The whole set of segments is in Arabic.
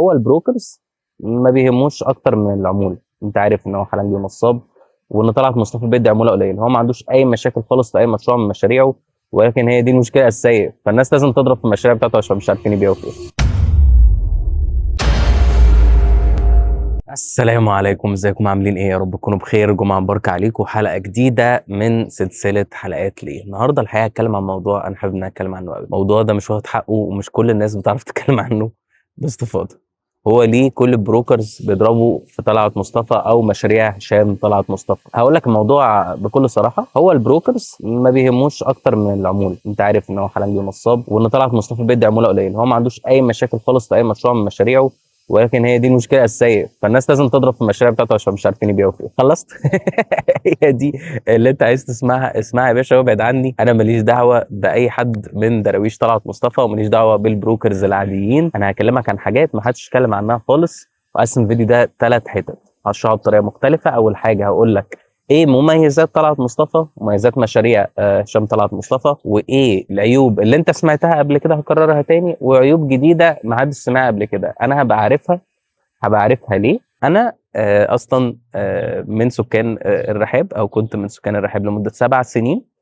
هو البروكرز ما بيهموش اكتر من العموله. انت عارف ان هو حلنجي نصاب، وان طلعت مصطفى بيدي عموله قليله. هو ما عندوش اي مشاكل خالص في اي مشروع من مشاريعه، ولكن هي دي المشكله الاساسيه. فالناس لازم تضرب في المشاريع بتاعته عشان مش عارفين يبيعوا فيها. السلام عليكم، ازيكم؟ عاملين ايه؟ يا رب تكونوا بخير. جمعه مباركه عليكم. حلقه جديده من سلسله حلقات ليه. النهارده الحقيقه هتكلم عن موضوع انا حابب ان أنا اتكلم عنه قوي. الموضوع ده مش واخد حقه ومش كل الناس بتعرف تتكلم عنه باستفاضه. هو ليه كل البروكرز بيضربوا في طلعت مصطفى او مشاريع هشام طلعت مصطفى؟ هقول لك الموضوع بكل صراحه. هو البروكرز ما بيهموش اكتر من العموله. انت عارف ان هو حلنجي نصاب، وان طلعت مصطفى بيدي عموله قليله. هو ما عندوش اي مشاكل خالص في اي مشروع من مشاريعه، ولكن هي دي المشكله الاساسيه. فالناس لازم تضرب في المشاريع بتاعته عشان مش عارفين يبيعوا فيها. خلصت؟ هي دي اللي انت عايز تسمعها. اسمعها يا باشا وابعد عني. انا ماليش دعوه باي حد من دراويش طلعت مصطفى، وماليش دعوه بالبروكرز العاديين. انا هكلمك عن حاجات ما حدش اتكلم عنها خالص. وقسم الفيديو ده 3 حتت هشرحها بطريقه مختلفه. اول حاجه هقول لك ايه مميزات طلعت مصطفى، مميزات مشاريع هشام طلعت مصطفى، وايه العيوب اللي انت سمعتها قبل كده هكررها تاني، وعيوب جديده ما حدش سمعها قبل كده انا هبقى عارفها ليه. انا اصلا من سكان الرحاب، او كنت من سكان الرحاب لمده 7 سنين،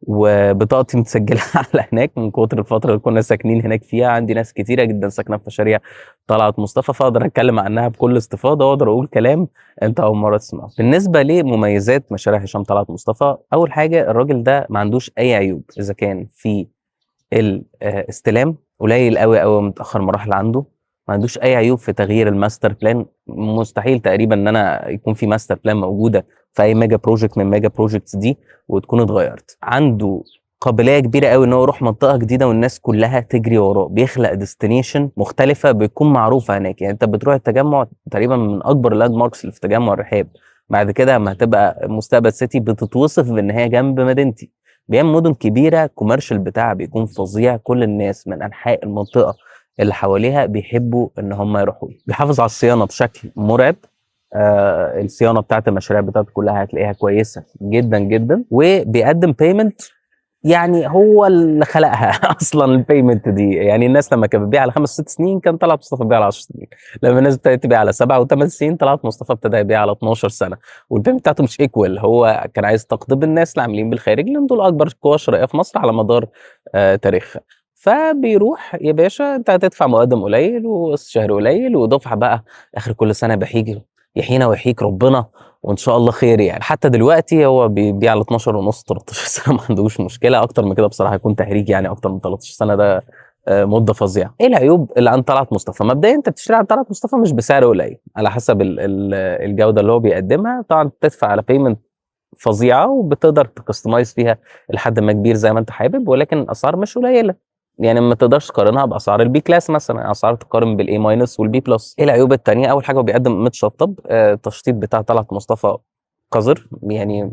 وبطاقتي متسجله على هناك من كتر الفتره اللي كنا ساكنين هناك فيها. عندي ناس كتيره جدا ساكنه في مشاريع طلعت مصطفى، فاقدر اتكلم عنها بكل استفاضه، واقدر اقول كلام انت اول مره تسمعه. بالنسبه لمميزات مشاريع هشام طلعت مصطفى، اول حاجه الراجل ده ما عندوش اي عيوب. اذا كان في الاستلام قليل قوي قوي، متاخر مراحل عنده. ما عندوش اي عيوب في تغيير الماستر بلان. مستحيل تقريبا ان انا يكون في ماستر بلان موجوده في اي ميجا بروجكت من ميجا بروجكتس دي وتكون اتغيرت. عنده قابليه كبيره قوي ان هو يروح منطقه جديده والناس كلها تجري وراه. بيخلق ديستنيشن مختلفه بتكون معروفه هناك. يعني انت بتروح التجمع تقريبا من اكبر اللاند ماركس اللي في تجمع الرحاب. بعد كده اما هتبقى مستقبل سيتي بتتوصف بان هي جنب مدينتي. بيعمل مدن كبيره، كوميرشال بتاعها بيكون فظيع. كل الناس من انحاء المنطقه اللي حواليها بيحبوا ان هم يروحوا. بيحافظ على الصيانه بشكل مرعب. الصيانه بتاعت المشاريع بتاعته كلها هتلاقيها كويسه جدا جدا. وبيقدم بيمنت، يعني هو اللي خلقها اصلا البيمنت دي. يعني الناس لما كانت بتبيع على 5 6 سنين كان طلعت مصطفى بيبيع على 10 سنين. لما الناس ابتدت تبيع على 7 و8 سنين طلعت مصطفى ابتدى يبيع على 12 سنه. والبيمنت بتاعته مش ايكوال. هو كان عايز تقطب الناس اللي عاملين بالخارج، لان دول اكبر قوى شرائيه في مصر على مدار تاريخها. فبيروح يا باشا انت هتدفع مقدم قليل والشهر قليل، ودفعه بقى اخر كل سنه بحيجي يحيينا ويحييك ربنا، وان شاء الله خير. يعني حتى دلوقتي هو بيبيع على 12 ونص 13 سنه، ما عندوش مشكله. اكتر من كده بصراحه يكون تهريج. يعني اكتر من 13 سنه ده مده فظيعه. ايه العيوب اللي عند طلعت مصطفى؟ مبدئيا انت بتشتري عند طلعت مصطفى مش بسعر قليل، على حسب الجوده اللي هو بيقدمها. طبعا بتدفع على بيمنت فظيعه، وبتقدر تكستمايز فيها لحد ما كبير زي ما انت حابب، ولكن الاسعار مش قليله. يعني ما تقدرش تقارنها باسعار البي كلاس مثلا. اسعار تقارن بالاي ماينس والبي بلس. ايه العيوب التانيه؟ اول حاجه هو بيقدم متشطب. التشطيب بتاع طلعت مصطفى قذر. يعني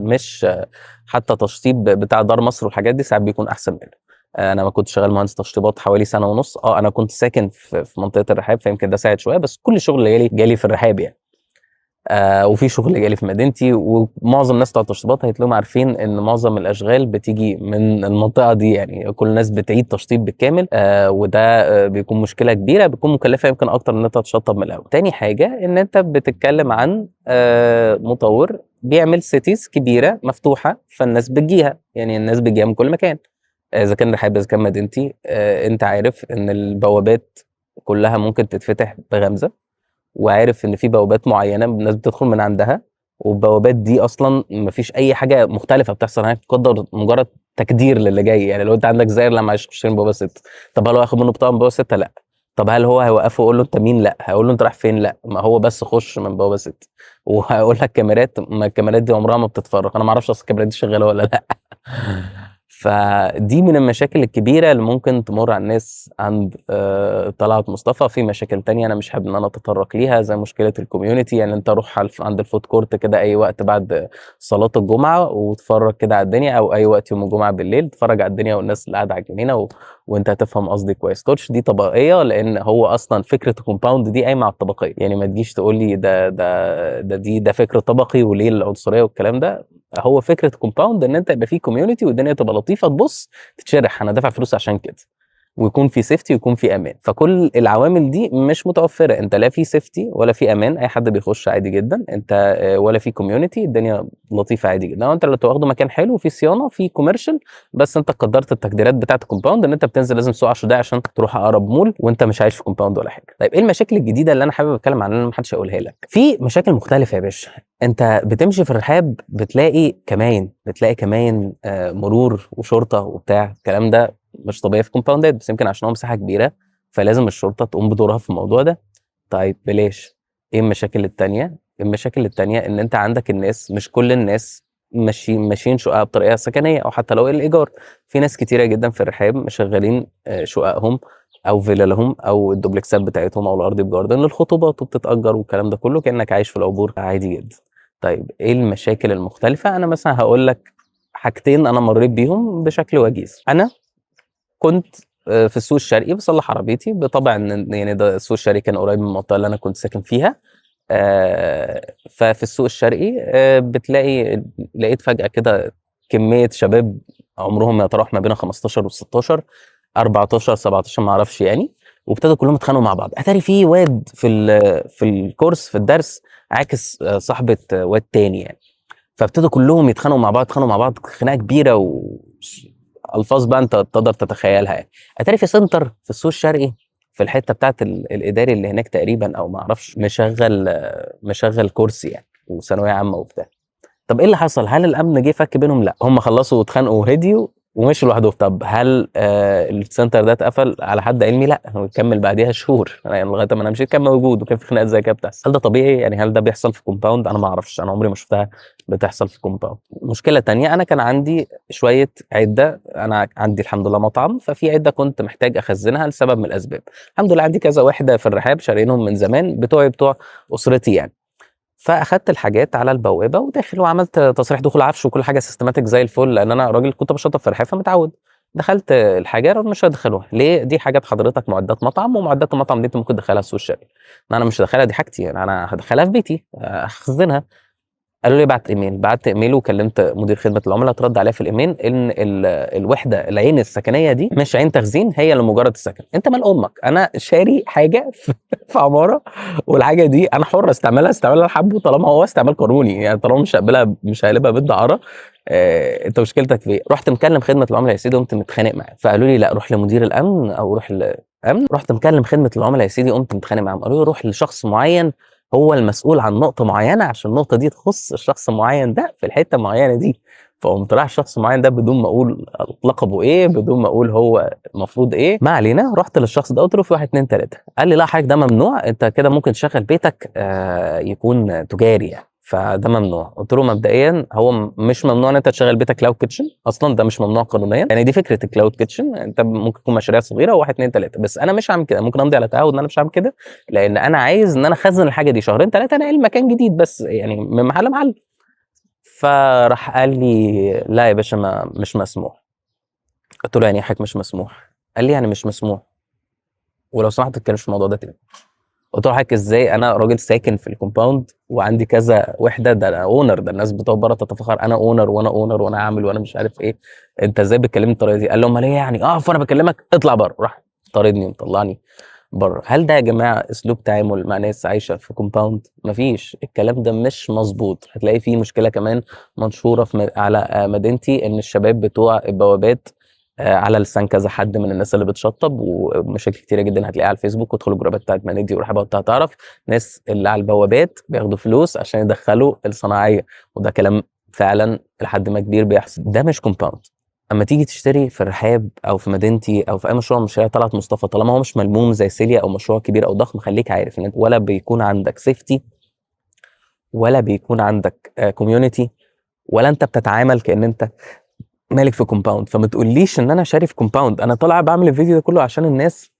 مش حتى تشطيب بتاع دار مصر والحاجات دي ساعات بيكون احسن منه. انا ما كنت شغال مهندس تشطيبات حوالي سنه ونص. انا كنت ساكن في منطقه الرحاب، فيمكن ده ساعد شويه. بس كل الشغل اللي جالي في الرحاب يعني. وفي شغل جالي في مدينتي. ومعظم الناس بتوع التشطيبات هتلاقيهم عارفين ان معظم الاشغال بتيجي من المنطقه دي. يعني كل الناس بتعيد تشطيب بالكامل. وده بيكون مشكله كبيره، بتكون مكلفه يمكن اكتر من ان انت تشطب من الاول. تاني حاجه ان انت بتتكلم عن مطور بيعمل سيتيز كبيره مفتوحه، فالناس بتجيها. يعني الناس بتجيها من كل مكان. اذا كان رحاب اذا كان مدينتي. انت عارف ان البوابات كلها ممكن تتفتح بغمزه، وعارف ان في بوابات معينه الناس بتدخل من عندها. والبوابات دي اصلا مفيش اي حاجه مختلفه بتحصل هناك، تقدر مجرد تقدير للي جاي. يعني لو انت عندك زائر لا معلش خش من بوابه 6، طب هل هو هياخد منه بطاقه من بوابه 6؟ لا. طب هل هو هيوقفه يقول له انت مين؟ لا. هيقول له انت رايح فين؟ لا. ما هو بس خش من بوابه 6. وهيقول لك كاميرات، ما الكاميرات دي عمرها ما بتتفرج. انا ما اعرفش اصل الكاميرات دي شغاله ولا لا. فدي من المشاكل الكبيره اللي ممكن تمر على الناس عند طلعت مصطفى. في مشاكل تانية انا مش حابب ان انا اتطرق ليها، زي مشكله الكوميونتي. يعني انت روح عند الفود كورت كده اي وقت بعد صلاه الجمعه وتفرج كده على الدنيا، او اي وقت يوم الجمعه بالليل تتفرج على الدنيا والناس اللي قاعده على الجنينه وانت هتفهم قصدي كويس. تقولش دي طبقيه، لان هو اصلا فكره الكومباوند دي قايمه على الطبقيه. يعني ما تجيش تقول لي ده فكر طبقي وليه العنصريه والكلام ده. هو فكره كومباوند ان انت يبقى فيه كوميونتي والدنيا تبقى لطيفه، تبص تتشرح انا دافع فلوس عشان كده. ويكون في سيفتي ويكون في امان. فكل العوامل دي مش متوفره، انت لا في سيفتي ولا في امان، اي حد بيخش عادي جدا، انت ولا في كوميونتي، الدنيا لطيفه عادي جدا. لو انت اللي واخده مكان حلو في صيانه في كوميرشال، بس انت قدرت التقديرات بتاعه الكومباوند ان انت بتنزل لازم تسوق 10 دقايق عشان تروح اقرب مول وانت مش عايش في كومباوند ولا حاجه. طيب ايه المشاكل الجديده اللي انا حابب اتكلم عنها ما حدش هيقولها لك؟ في مشاكل مختلفه يا باشا. انت بتمشي في الرحاب بتلاقي كماين، مرور وشرطه وبتاع، الكلام ده مش طبيعي في كومباوندات، بس يمكن عشان هو مساحه كبيره فلازم الشرطه تقوم بدورها في الموضوع ده. طيب بلاش. ايه المشاكل التانيه؟ المشاكل التانيه ان انت عندك الناس، مش كل الناس ماشيين شقق بطريقه سكنيه او حتى لو الايجار. في ناس كتيره جدا في الرحاب مشغلين شققهم او فيلالهم او الدوبلكسات بتاعتهم او الارض بجاردن للخطوبات وبتتاجر والكلام ده كله كانك عايش في العبور عادي جدا. طيب ايه المشاكل المختلفه؟ انا مثلا هقول لك حاجتين انا مريت بيهم بشكل وجيز. انا كنت في السوق الشرقي بصلح عربيتي، بطبع ان يعني ده السوق الشرقي كان قريب من المنطقه اللي انا كنت ساكن فيها. ففي السوق الشرقي لقيت فجاه كده كميه شباب عمرهم يتراوح ما بين 15 و16 14 17 ما اعرفش يعني، وابتدوا كلهم يتخانقوا مع بعض. اتاري في واد في الكورس في الدرس عاكس صاحبه واد تاني يعني. فابتدوا كلهم يتخانقوا مع بعض خناقه كبيره والفاظ بقى انت تقدر تتخيلها يعني. اتاري في سنتر في السوق الشرقي في الحته بتاعت الاداري اللي هناك تقريبا او ما اعرفش مشغل كرسي يعني وثانويه عامه وبتاع. طب ايه اللي حصل؟ هل الامن جه فك بينهم؟ لا، هم خلصوا واتخانقوا وهديوا ومشوا لوحدهم. طب هل السنتر ده اتقفل؟ على حد علمي لا، هو كمل بعديها شهور يعني لغايه ما انا مشيت كان موجود وكان في خناقات زي كده بتحصل. هل ده طبيعي يعني؟ هل ده بيحصل في كومباوند؟ انا ما اعرفش، انا عمري ما شفتها بتحصل في كومباوند. مشكله تانية، انا كان عندي شويه عده، انا عندي الحمد لله مطعم، ففي عده كنت محتاج اخزنها لسبب من الاسباب. الحمد لله عندي كذا وحده في الرحاب شارينهم من زمان بتوع اسرتي يعني. فاخدت الحاجات على البوابه وداخل وعملت تصريح دخول عفش وكل حاجه سيستماتيك زي الفل، لان انا راجل كنت بشطب في الرحاب فمتعود. دخلت الحاجه مش هدخلوها ليه؟ دي حاجات حضرتك معدات مطعم، ومعدات المطعم دي انت ممكن تدخلها السوق الشرقي. انا مش هدخلها، دي حاجتي يعني، انا هدخلها في بيتي اخزنها. قالوا لي بعت ايميل وكلمت مدير خدمه العملاء، ترد عليا في الايميل ان الوحده العين السكنيه دي مش عين تخزين، هي لمجرد السكن. انت مال امك؟ انا شاري حاجه في عماره، والحاجه دي انا حر استعملها لحبه طالما هو استعمال قانوني يعني، طالما مش هقبلها مش هقلبها بيت دعاره. انت مشكلتك في ايه؟ رحت مكلم خدمه العملاء يا سيدي، قمت متخانق معاه، فقالوا لي لا روح لمدير الامن او روح الامن. رحت مكلم خدمه العملاء يا سيدي، قمت متخانق معاهم، قالوا لي روح لشخص معين هو المسؤول عن نقطة معينة عشان النقطة دي تخص الشخص المعين ده في الحتة المعينة دي. فقمت رايح الشخص المعين ده بدون ما اقول لقبه ايه، بدون ما اقول هو المفروض ايه، ما علينا. رحت للشخص ده قلت له في 1 2 3. قال لي لا حضرتك ده ممنوع، انت كده ممكن تشغل بيتك يكون تجاري يعني، فده ممنوع. قلت له مبدئيا هو مش ممنوع ان انت تشغل بيتك كلاود كيتشن، اصلا ده مش ممنوع قانونيا يعني. دي فكره الكلاود كيتشن، انت ممكن تكون مشاريع صغيره و1 2 3، بس انا مش هعمل كده. ممكن امضي على تعهد ان انا مش هعمل كده، لان انا عايز ان انا اخزن الحاجه دي شهرين 3، انا المكان جديد بس يعني من محل لمحل. فراح قال لي لا يا باشا مش مسموح. قلت له يعني ايه حضرتك مش مسموح؟ قال لي يعني مش مسموح، ولو سمحت ما تتكلمش في الموضوع ده تاني. قلت له حضرتك ازاي؟ انا راجل ساكن في الكومباوند وعندي كذا وحده، ده انا اونر، ده الناس بتوع بره تتفخر انا اونر وانا عامل وانا مش عارف ايه، انت ازاي بتكلمني بالطريقه دي؟ قال له امال ايه يعني؟ فانا بكلمك اطلع بره. راح طاردني ومطلعني بره. هل ده يا جماعه اسلوب تعامل مع ناس عايشه في كومباوند؟ مفيش، الكلام ده مش مظبوط. هتلاقي في مشكله كمان منشوره على مدينتي، ان الشباب بتوع البوابات على لسان كذا حد من الناس اللي بتشطب، ومشاكل كتيره جدا هتلاقيها على الفيسبوك، وادخلوا الجروبات بتاعت مندي ورحابه وبتاع تعرف ناس اللي على البوابات بياخدوا فلوس عشان يدخلوا الصناعيه، وده كلام فعلا لحد ما كبير بيحصل. ده مش كومباوند. اما تيجي تشتري في الرحاب او في مدينتي او في اي مشروع من مشاريع طلعت مصطفى، طالما هو مش ملموم زي سيليا او مشروع كبير او ضخم، خليك عارف ان ولا بيكون عندك سيفتي ولا بيكون عندك كوميونتي، ولا انت بتتعامل كأن انت مالك في كومباوند. فما تقوليش ان انا شاري في كومباوند. انا طالع بعمل الفيديو ده كله عشان الناس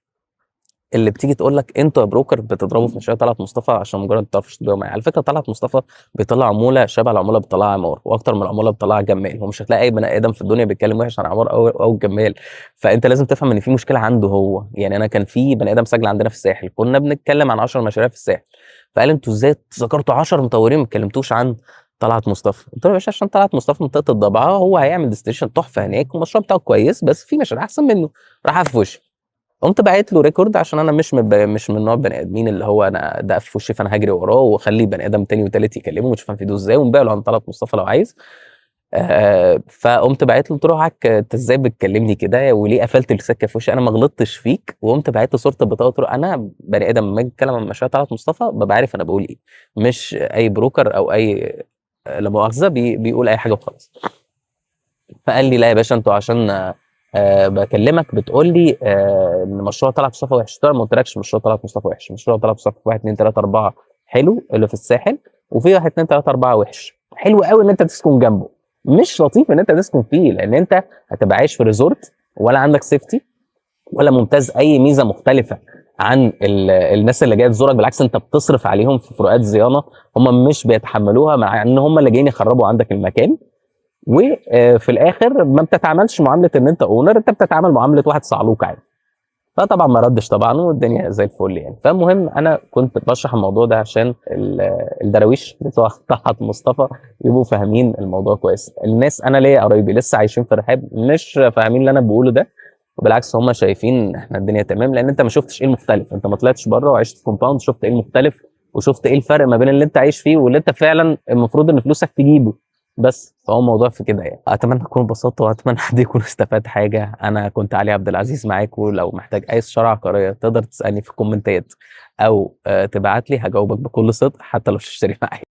اللي بتيجي تقول لك انتوا يا بروكر بتضربوا في مشاريع طلعت مصطفى عشان مجرد ما تعرفوش تبيعوا معايا. على فكره طلعت مصطفى بيطلع عموله شبه العموله بيطلعها عمار، واكتر من العموله بيطلعها جمال. ومش هتلاقي اي بني ادم في الدنيا بيتكلم وحش عن عمار او الجمال. فانت لازم تفهم ان في مشكله عنده هو يعني. انا كان في بني ادم سجل عندنا في الساحل، كنا بنتكلم عن 10 مشاريع في الساحل، فقال انتوا ازاي ذكرتوا 10 مطورين ما اتكلمتوش عن طلعت مصطفى؟ قلت له يا باشا عشان طلعت مصطفى منطقه الضبعه، هو هيعمل ديستريشن تحفه هناك والمشروع بتاعه كويس، بس في مشاريع احسن منه. راح في وشي قمت باعت له ريكورد عشان انا مش من نوع البني ادمين اللي هو انا ده في وشي فانا هجري وراه واخلي بني ادم تاني وتالت يكلمه، مش فاهم في ده ازاي، ونبيع له عن طلب مصطفى لو عايز. فقمت باعت له قلت له عك انت ازاي بتكلمني كده وليه قفلت السكه في وشي، انا ما غلطتش فيك. وقمت باعت له صوره البطاقه قلت له انا بني ادم لما اجي اتكلم عن مشاريع طلعت مصطفى ببقى عارف انا بقول ايه، مش اي بروكر او اي لا مؤاخذه بيقول اي حاجه وخلاص. فقال لي لا يا باشا انتوا عشان بكلمك بتقول لي ان مشروع طلعت مصطفى وحش. قلت له أنا ما قلتلكش مشروع طلعت مصطفى وحش، مشروع طلعت مصطفى 1 2 3 4 حلو اللي في الساحل، وفي 1 2 3 4 وحش. حلو قوي ان انت تسكن جنبه، مش لطيف ان انت تسكن فيه، لان انت هتبقى عايش في ريزورت ولا عندك سيفتي ولا ممتاز اي ميزه مختلفه عن الناس اللي جايه تزورك. بالعكس انت بتصرف عليهم في فروقات صيانه هم مش بيتحملوها، مع ان هم اللي جايين يخربوا عندك المكان. وفي الاخر ما بتتعاملش معامله ان انت اونر، انت بتتعامل معامله واحد صعلوك عادي. فطبعا ما ردش طبعا والدنيا زي الفل يعني. فالمهم انا كنت بشرح الموضوع ده عشان الدراويش بتوع طلعت مصطفى يبقوا فاهمين الموضوع كويس. الناس انا ليا قرايبي لسه عايشين في الرحاب مش فاهمين اللي انا بقوله ده، وبالعكس هم شايفين احنا الدنيا تمام، لان انت ما شفتش ايه المختلف، انت ما طلعتش بره وعشت في كومباوند شفت ايه المختلف، وشفت ايه الفرق ما بين اللي انت عايش فيه واللي انت فعلا المفروض ان فلوسك تجيبه. بس فهو الموضوع في كده يعني. اتمنى تكونوا اتبسطتوا واتمنى حد يكون استفاد حاجه. انا كنت علي عبد العزيز معاكم، لو محتاج اي استشاره عقاريه تقدر تسالني في الكومنتات او تبعت لي هجاوبك بكل صدق حتى لو مش تشتري معايا.